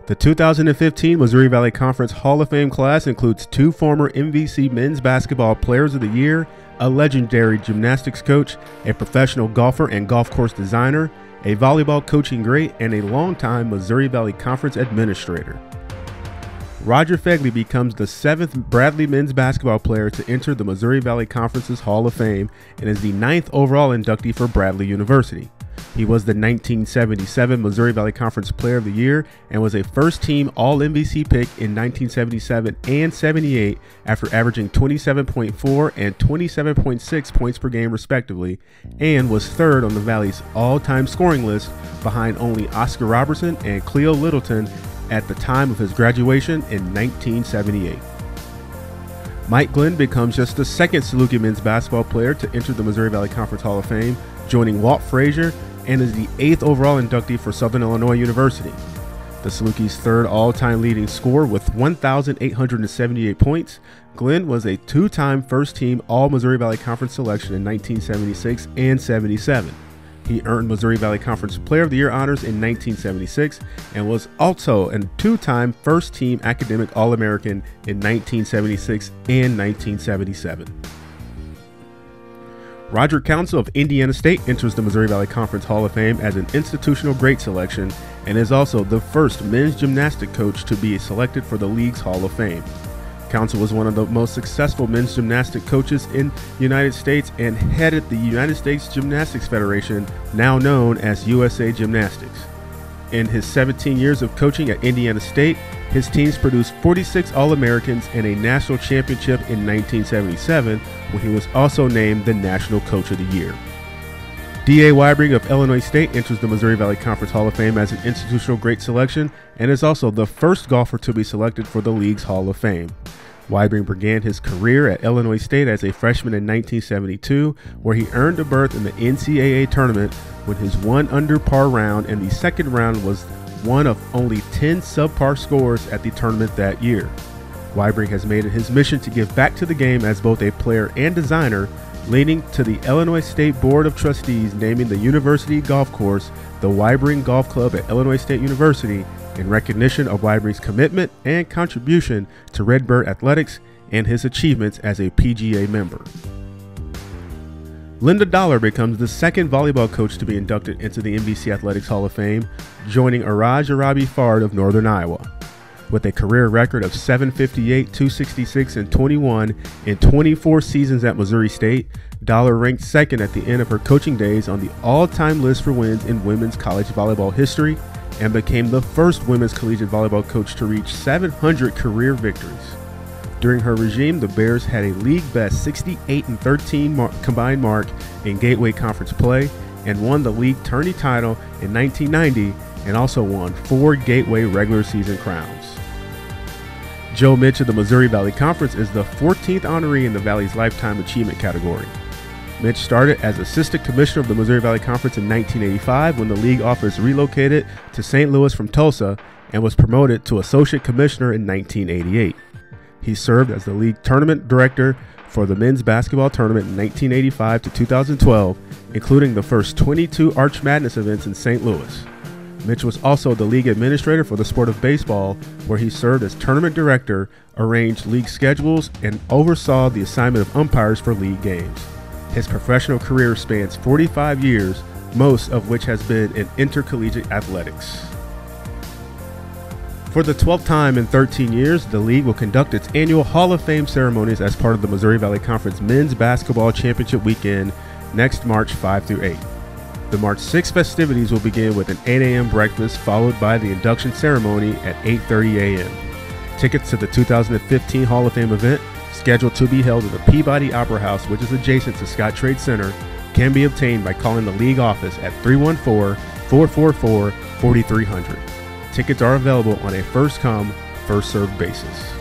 The 2015 Missouri Valley Conference Hall of Fame class includes 2 former MVC Men's Basketball Players of the Year, a legendary gymnastics coach, a professional golfer and golf course designer, a volleyball coaching great, and a longtime Missouri Valley Conference administrator. Roger Phegley becomes the 7th Bradley men's basketball player to enter the Missouri Valley Conference's Hall of Fame and is the 9th overall inductee for Bradley University. He was the 1977 Missouri Valley Conference Player of the Year and was a first-team All-MVC pick in 1977 and 78 after averaging 27.4 and 27.6 points per game respectively, and was 3rd on the Valley's all-time scoring list behind only Oscar Robertson and Cleo Littleton at the time of his graduation in 1978. Mike Glenn becomes just the 2nd Saluki men's basketball player to enter the Missouri Valley Conference Hall of Fame, joining Walt Frazier, and is the 8th overall inductee for Southern Illinois University. The Salukis' 3rd all-time leading scorer with 1,878 points, Glenn was a 2-time first-team All-Missouri Valley Conference selection in 1976 and 77. He earned Missouri Valley Conference Player of the Year honors in 1976 and was also a 2-time first-team Academic All-American in 1976 and 1977. Roger Counsil of Indiana State enters the Missouri Valley Conference Hall of Fame as an institutional great selection and is also the first men's gymnastic coach to be selected for the league's Hall of Fame. Counsil was one of the most successful men's gymnastic coaches in the United States and headed the United States Gymnastics Federation, now known as USA Gymnastics. In his 17 years of coaching at Indiana State, his teams produced 46 All-Americans and a national championship in 1977, when he was also named the National Coach of the Year. D.A. Weibring of Illinois State enters the Missouri Valley Conference Hall of Fame as an institutional great selection and is also the first golfer to be selected for the league's Hall of Fame. Weibring began his career at Illinois State as a freshman in 1972, where he earned a berth in the NCAA tournament with his 1 under par round, and the second round was one of only 10 subpar scores at the tournament that year. Weibring has made it his mission to give back to the game as both a player and designer, leading to the Illinois State Board of Trustees naming the university golf course the Weibring Golf Club at Illinois State University in recognition of Weibring's commitment and contribution to Redbird athletics and his achievements as a PGA member. Linda Dollar becomes the 2nd volleyball coach to be inducted into the MVC Athletics Hall of Fame, joining Araj Arabi Fard of Northern Iowa. With a career record of 758, 266, and 21 in 24 seasons at Missouri State, Dollar ranked 2nd at the end of her coaching days on the all-time list for wins in women's college volleyball history and became the first women's collegiate volleyball coach to reach 700 career victories. During her regime, the Bears had a league-best 68-13 combined mark in Gateway Conference play and won the league tourney title in 1990 and also won 4 Gateway regular season crowns. Joe Mitch of the Missouri Valley Conference is the 14th honoree in the Valley's Lifetime Achievement category. Mitch started as Assistant Commissioner of the Missouri Valley Conference in 1985 when the league office relocated to St. Louis from Tulsa and was promoted to Associate Commissioner in 1988. He served as the league tournament director for the men's basketball tournament in 1985 to 2012, including the first 22 Arch Madness events in St. Louis. Mitch was also the league administrator for the sport of baseball, where he served as tournament director, arranged league schedules, and oversaw the assignment of umpires for league games. His professional career spans 45 years, most of which has been in intercollegiate athletics. For the 12th time in 13 years, the league will conduct its annual Hall of Fame ceremonies as part of the Missouri Valley Conference Men's Basketball Championship Weekend next March 5 through 8. The March 6 festivities will begin with an 8 a.m. breakfast followed by the induction ceremony at 8:30 a.m. Tickets to the 2015 Hall of Fame event, scheduled to be held at the Peabody Opera House, which is adjacent to Scott Trade Center, can be obtained by calling the league office at 314-444-4300. Tickets are available on a first-come, first-served basis.